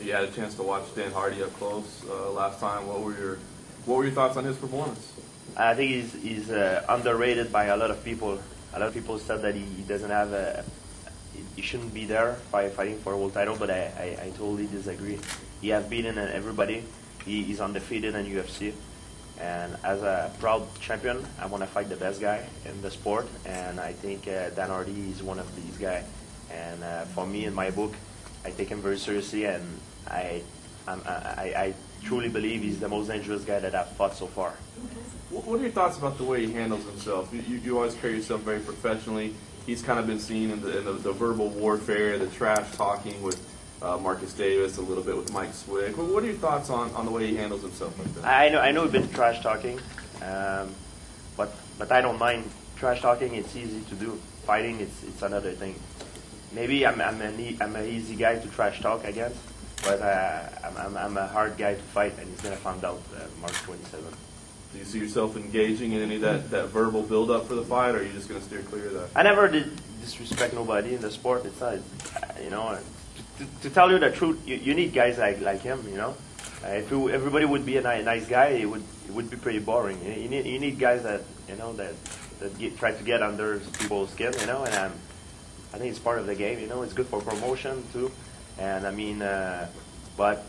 You had a chance to watch Dan Hardy up close last time. What were your thoughts on his performance? I think he's underrated by a lot of people. A lot of people said that he doesn't have he shouldn't be there fighting for a world title, but I totally disagree. He has beaten everybody. He's undefeated in UFC. And as a proud champion, I want to fight the best guy in the sport, and I think Dan Hardy is one of these guys. And for me, in my book, I take him very seriously, and I truly believe he's the most dangerous guy that I've fought so far. What are your thoughts about the way he handles himself? You always carry yourself very professionally. He's kind of been seen in the verbal warfare, the trash talking with Marcus Davis, a little bit with Mike Swig. What are your thoughts on the way he handles himself like that? I know a bit trash talking, but I don't mind trash talking. It's easy to do. Fighting, it's another thing. Maybe I'm an easy guy to trash talk against, but I'm a hard guy to fight, and he's gonna find out March 27th. Do you see yourself engaging in any of that verbal build-up for the fight, or are you just going to steer clear of that? I never did disrespect nobody in the sport. It's not, you know, to tell you the truth, you need guys like him, you know. If everybody would be a nice guy, it would be pretty boring. You need guys that, you know, that try to get under people's skin, you know, and I think it's part of the game, you know. It's good for promotion too, and I mean, but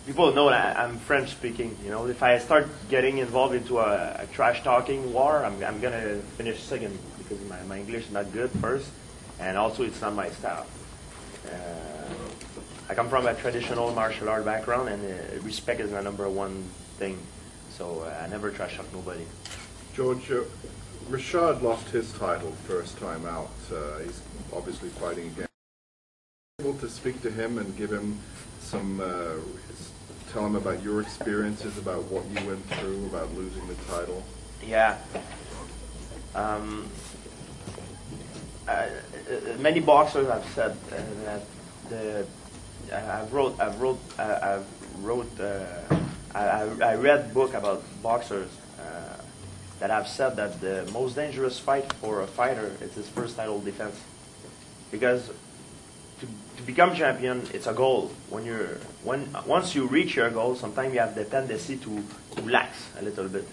people know that I'm French speaking, you know. If I start getting involved into a trash talking war, I'm gonna finish second because my English is not good first, and also it's not my style. I come from a traditional martial art background, and respect is the #1 thing. So I never trash talk nobody. George, Rashad lost his title first time out. He's obviously fighting again. Able to speak to him and give him some, tell him about your experiences, about what you went through, about losing the title. Yeah. Many boxers have said that I read book about boxers that have said that the most dangerous fight for a fighter is his first title defense, because to become champion, it's a goal. Once you reach your goal, sometimes you have the tendency to lax a little bit,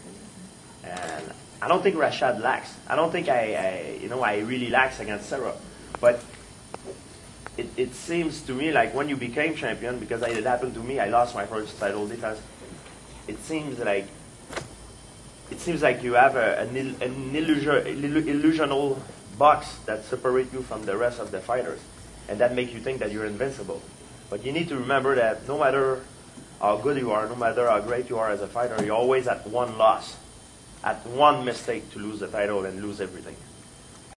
and I don't think Rashad lax. I don't think I really lax against Sarah, but it seems to me like when you became champion, because it happened to me, I lost my first title defense. It seems like you have an illusional box that separates you from the rest of the fighters, and that makes you think that you're invincible. But you need to remember that no matter how good you are, no matter how great you are as a fighter, you're always at one loss, at one mistake to lose the title and lose everything.